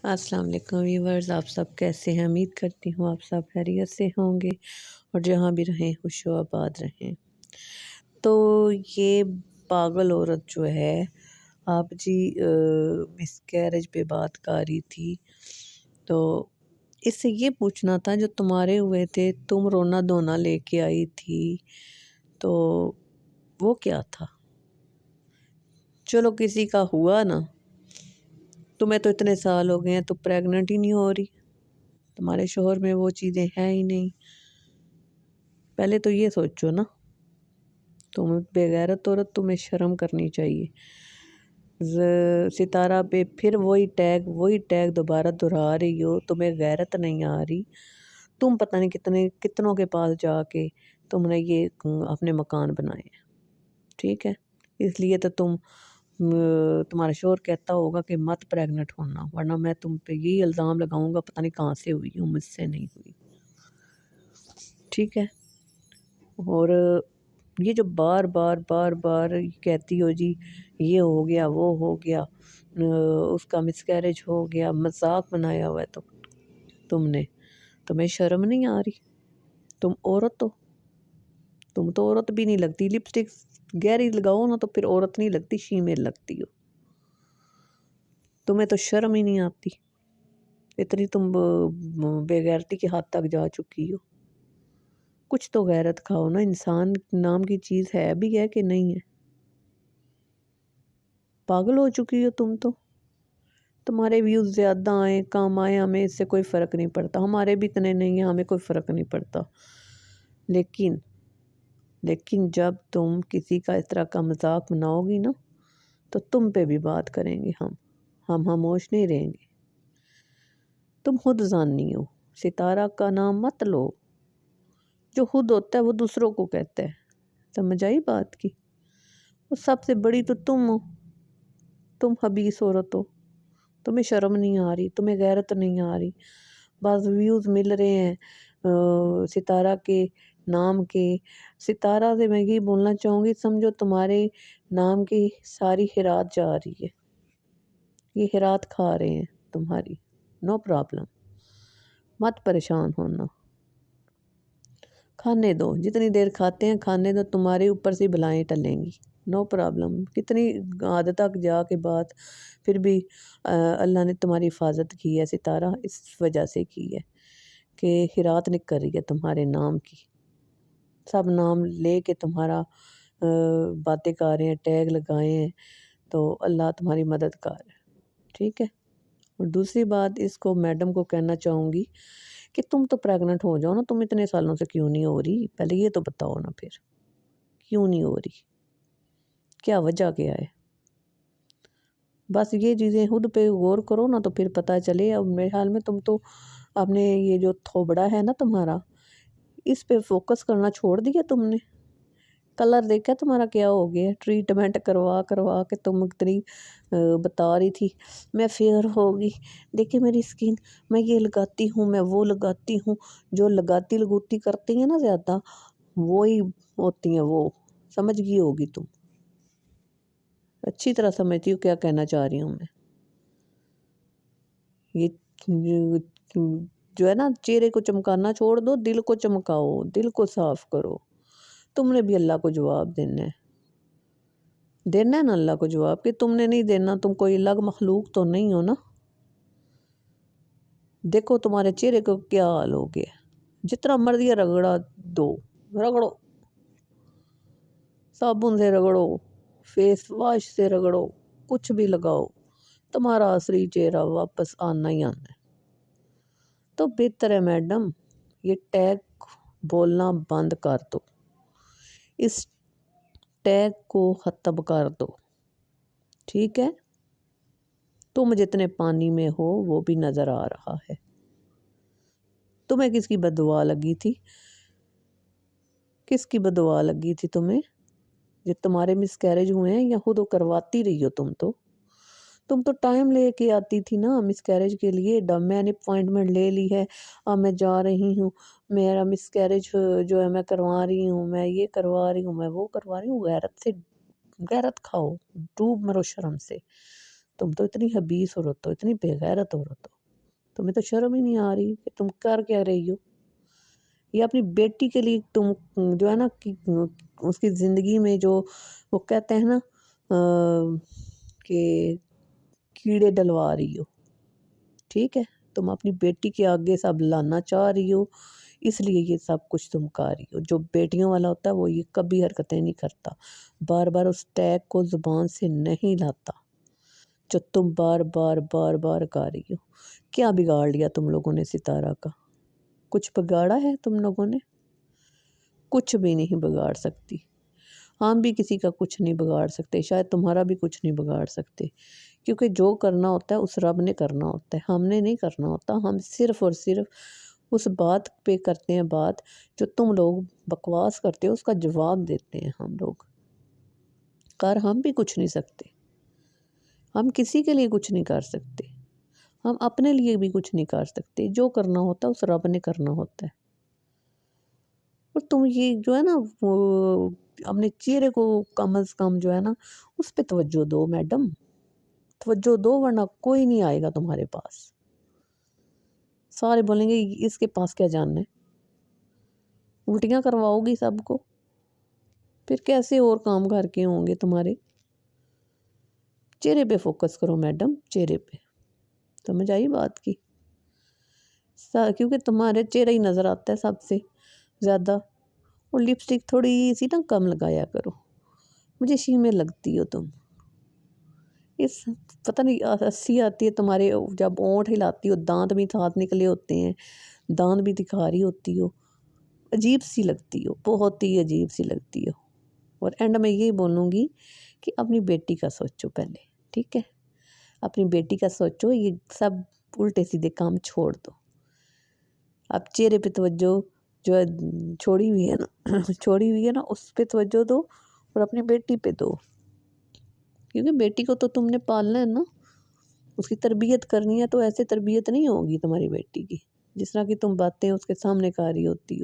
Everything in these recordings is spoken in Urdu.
السلام علیکم ویورز، آپ سب کیسے ہیں؟ امید کرتی ہوں آپ سب خیریت سے ہوں گے اور جہاں بھی رہیں خوش و آباد رہیں۔ تو یہ پاگل عورت جو ہے آپ جی مس کیرج پہ بات کر رہی تھی، تو اس سے یہ پوچھنا تھا جو تمہارے ہوئے تھے، تم رونا دھونا لے کے آئی تھی، تو وہ کیا تھا؟ چلو کسی کا ہوا نا، تمہیں تو اتنے سال ہو گئے ہیں تو پریگننٹ ہی نہیں ہو رہی، تمہارے شوہر میں وہ چیزیں ہیں ہی نہیں۔ پہلے تو یہ سوچو نا، تم بے غیرت عورت، تمہیں شرم کرنی چاہیے۔ ستارہ پہ پھر وہی ٹیگ دوبارہ دہرا رہی ہو، تمہیں غیرت نہیں آ رہی۔ تم پتہ نہیں کتنوں کے پاس جا کے تم نے یہ اپنے مکان بنائے ہیں، ٹھیک ہے؟ اس لیے تو تمہارا شوہر کہتا ہوگا کہ مت پریگننٹ ہونا، ورنہ میں تم پہ یہی الزام لگاؤں گا پتہ نہیں کہاں سے ہوئی ہوں، مجھ سے نہیں ہوئی، ٹھیک ہے؟ اور یہ جو بار بار کہتی ہو جی یہ ہو گیا وہ ہو گیا، اس کا مس کیرج ہو گیا، مذاق بنایا ہوا ہے تمہیں شرم نہیں آ رہی؟ تم عورت ہو، تم تو عورت بھی نہیں لگتی، لپسٹک گہری لگاؤ نا تو پھر عورت نہیں لگتی، فیمیل لگتی ہو۔ تمہیں تو شرم ہی نہیں آتی، اتنی تم بے غیرتی کے حد تک جا چکی ہو۔ کچھ تو غیرت کھاؤ نا، انسان نام کی چیز ہے بھی ہے کہ نہیں ہے؟ پاگل ہو چکی ہو تم تو۔ تمہارے ویوز زیادہ آئیں کم آئیں ہمیں اس سے کوئی فرق نہیں پڑتا، ہمارے بھی اتنے نہیں ہیں، ہمیں کوئی فرق نہیں پڑتا، لیکن جب تم کسی کا اس طرح کا مذاق بناؤ گی نا تو تم پہ بھی بات کریں گے ہم خاموش نہیں رہیں گے۔ تم خود زانی ہو، ستارہ کا نام مت لو، جو خود ہوتا ہے وہ دوسروں کو کہتا ہے، سمجھ آئی بات کی؟ وہ سب سے بڑی تو تم ہو، تم خبیث عورت ہو، تمہیں شرم نہیں آ رہی، تمہیں غیرت نہیں آ رہی۔ بعض ویوز مل رہے ہیں ستارہ کے نام کے، ستارہ سے میں یہ بولنا چاہوں گی، سمجھو تمہارے نام کی ساری خیرات جا رہی ہے، یہ خیرات کھا رہے ہیں تمہاری، نو پرابلم، مت پریشان ہونا، کھانے دو، جتنی دیر کھاتے ہیں کھانے دو، تمہارے اوپر سے بلائیں ٹلیں گی، نو پرابلم۔ کتنی حد تک جا کے بات، پھر بھی اللہ نے تمہاری حفاظت کی ہے ستارہ، اس وجہ سے کی ہے کہ خیرات نہیں کر رہی ہے تمہارے نام کی، سب نام لے کے تمہارا باتیں کر رہے ہیں، ٹیگ لگائے ہیں، تو اللہ تمہاری مدد کر ہے، ٹھیک ہے؟ اور دوسری بات اس کو میڈم کو کہنا چاہوں گی کہ تم تو پریگننٹ ہو جاؤ نا، تم اتنے سالوں سے کیوں نہیں ہو رہی؟ پہلے یہ تو بتاؤ نا، پھر کیوں نہیں ہو رہی؟ کیا وجہ کیا ہے؟ بس یہ چیزیں خود پہ غور کرو نا تو پھر پتہ چلے۔ اب میرے خیال میں تم تو اپنے یہ جو تھوبڑا ہے نا تمہارا، اس پہ فوکس کرنا چھوڑ دیا تم نے۔ کلر دیکھا تمہارا کیا ہو گیا، ٹریٹمنٹ کروا کے تم اتنی بتا رہی تھی میں فیئر ہوگی، دیکھیں میری سکن، میں یہ لگاتی ہوں، میں وہ لگاتی ہوں، جو لگوتی کرتی ہیں نا زیادہ وہی ہوتی ہیں، وہ سمجھ گئی ہوگی تم، اچھی طرح سمجھتی ہو کیا کہنا چاہ رہی ہوں میں۔ یہ جو ہے نا، چہرے کو چمکانا چھوڑ دو، دل کو چمکاؤ، دل کو صاف کرو۔ تم نے بھی اللہ کو جواب دینا ہے نا اللہ کو جواب، کہ تم نے نہیں دینا، تم کوئی الگ مخلوق تو نہیں ہو نا۔ دیکھو تمہارے چہرے کو کیا حال ہو گیا، جتنا مرضی رگڑا دو، رگڑو، صابن سے رگڑو، فیس واش سے رگڑو، کچھ بھی لگاؤ، تمہارا اصلی چہرہ واپس آنا ہی آنا ہے۔ تو بہتر ہے میڈم یہ ٹیگ بولنا بند کر دو، اس ٹیگ کو ختم کر دو، ٹھیک ہے؟ تم جتنے پانی میں ہو وہ بھی نظر آ رہا ہے۔ تمہیں کس کی بددعا لگی تھی؟ کس کی بددعا لگی تھی تمہیں؟ جب تمہارے مس کیرج ہوئے ہیں یا خود کرواتی رہی ہو تم تو ٹائم لے کے آتی تھی نا مس کیرج کے لیے، میں نے اپوائنٹمنٹ لے لی ہے، اب میں جا رہی ہوں، میرا مس کیرج جو ہے میں کروا رہی ہوں، میں یہ کروا رہی ہوں، میں وہ کروا رہی ہوں۔ غیرت کھاؤ، ڈوب مرو شرم سے، تم تو اتنی خبیث عورت ہو، اتنی بے غیرت عورت ہو۔ تمہیں تو شرم ہی نہیں آ رہی کہ تم کر کیا رہی ہو. یہ اپنی بیٹی کے لیے تم جو ہے نا اس کی زندگی میں جو وہ کہتے ہیں نا کہ کیڑے ڈلوا رہی ہو. ٹھیک ہے، تم اپنی بیٹی کے آگے سب لانا چاہ رہی ہو، اس لیے یہ سب کچھ تم کر رہی ہو. جو بیٹیوں والا ہوتا ہے وہ یہ کبھی حرکتیں نہیں کرتا، بار بار اس ٹیگ کو زبان سے نہیں لاتا جو تم بار بار بار بار کر رہی ہو. کیا بگاڑ لیا تم لوگوں نے ستارہ کا؟ کچھ بگاڑا ہے تم لوگوں نے؟ کچھ بھی نہیں بگاڑ سکتی. ہم بھی کسی کا کچھ نہیں بگاڑ سکتے، شاید تمہارا بھی کچھ نہیں بگاڑ سکتے، کیونکہ جو کرنا ہوتا ہے اس رب نے کرنا ہوتا ہے، ہم نے نہیں کرنا ہوتا. ہم صرف اور صرف اس بات پہ کرتے ہیں بات جو تم لوگ بکواس کرتے ہو، اس کا جواب دیتے ہیں ہم لوگ. کر ہم بھی کچھ نہیں سکتے، ہم کسی کے لیے کچھ نہیں کر سکتے، ہم اپنے لیے بھی کچھ نہیں کر سکتے. جو کرنا ہوتا ہے اس رب نے کرنا ہوتا ہے. اور تم یہ جو ہے نا وہ اپنے چہرے کو کم از کم جو ہے نا اس پہ توجہ دو میڈم، توجہ دو، ورنہ کوئی نہیں آئے گا تمہارے پاس. سارے بولیں گے اس کے پاس کیا جاننا ہے، الٹیاں کرواؤ گی سب کو، پھر کیسے اور کام گھر کے ہوں گے تمہارے. چہرے پہ فوکس کرو میڈم، چہرے پہ. سمجھ آئی بات کی؟ کیونکہ تمہارے چہرہ ہی نظر آتا ہے سب سے زیادہ. اور لپسٹک تھوڑی سی نا کم لگایا کرو، مجھے شیمیں لگتی ہو تم. اس پتہ نہیں ہنسی آتی ہے تمہارے جب اونٹ ہلاتی ہو، دانت بھی ساتھ نکلے ہوتے ہیں، دانت بھی دکھا رہی ہوتی ہو، عجیب سی لگتی ہو، بہت ہی عجیب سی لگتی ہو. اور اینڈ میں یہی بولوں گی کہ اپنی بیٹی کا سوچو پہلے، ٹھیک ہے؟ اپنی بیٹی کا سوچو، یہ سب الٹے سیدھے کام چھوڑ دو. اب چہرے پہ توجہ جو ہے چھوڑی ہوئی ہے نا اس پہ توجہ دو، اور اپنی بیٹی پہ دو. کیونکہ بیٹی کو تو تم نے پالنا ہے نا، اس کی تربیت کرنی ہے. تو ایسے تربیت نہیں ہوگی تمہاری بیٹی کی جس طرح کی تم باتیں اس کے سامنے کر رہی ہوتی ہو.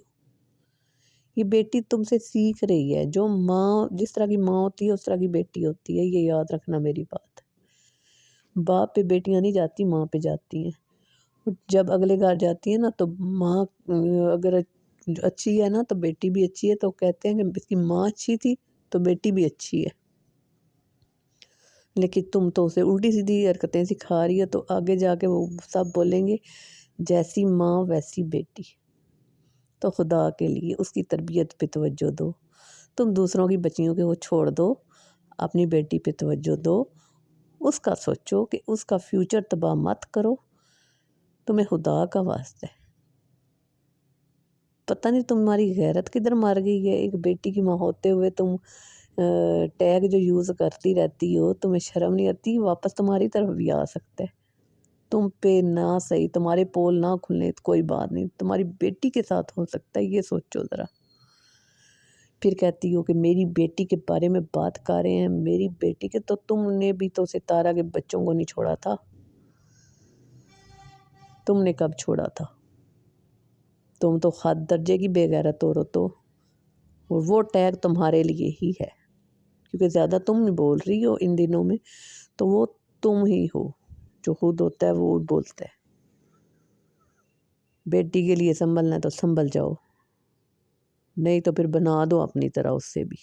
یہ بیٹی تم سے سیکھ رہی ہے، جو ماں جس طرح کی ماں ہوتی ہے اس طرح کی بیٹی ہوتی ہے. یہ یاد رکھنا میری بات. باپ پہ بیٹیاں نہیں جاتی، ماں پہ جاتی ہیں. جب اگلے گھر جاتی ہے نا تو ماں اگر اچھی ہے نا تو بیٹی بھی اچھی ہے. تو کہتے ہیں کہ اس کی ماں اچھی تھی تو بیٹی بھی اچھی ہے. لیکن تم تو اسے الٹی سیدھی حرکتیں سکھا رہی ہے، تو آگے جا کے وہ سب بولیں گے جیسی ماں ویسی بیٹی. تو خدا کے لیے اس کی تربیت پہ توجہ دو. تم دوسروں کی بچیوں کے وہ چھوڑ دو، اپنی بیٹی پہ توجہ دو. اس کا سوچو کہ اس کا فیوچر تباہ مت کرو. تمہیں خدا کا واسطہ ہے، پتہ نہیں تمہاری غیرت کدھر مر گئی ہے. ایک بیٹی کی ماں ہوتے ہوئے تم ٹیگ جو یوز کرتی رہتی ہو، تمہیں شرم نہیں آتی؟ واپس تمہاری طرف بھی آ سکتا ہے. تم پہ نہ صحیح تمہارے پول نہ کھلنے کوئی بات نہیں، تمہاری بیٹی کے ساتھ ہو سکتا ہے. یہ سوچو ذرا. پھر کہتی ہو کہ میری بیٹی کے بارے میں بات کر رہے ہیں. میری بیٹی کے تو تم نے بھی تو ستارہ کے بچوں کو نہیں چھوڑا تھا. تم نے کب چھوڑا تھا؟ تم تو خود درجے کی بے غیرت عورت ہو، اور وہ ٹیگ تمہارے لیے ہی ہے. کیونکہ زیادہ تم بول رہی ہو ان دنوں میں، تو وہ تم ہی ہو. جو خود ہوتا ہے وہ بولتا ہے. بیٹی کے لیے سنبھلنا ہے تو سنبھل جاؤ، نہیں تو پھر بنا دو اپنی طرح اس سے بھی.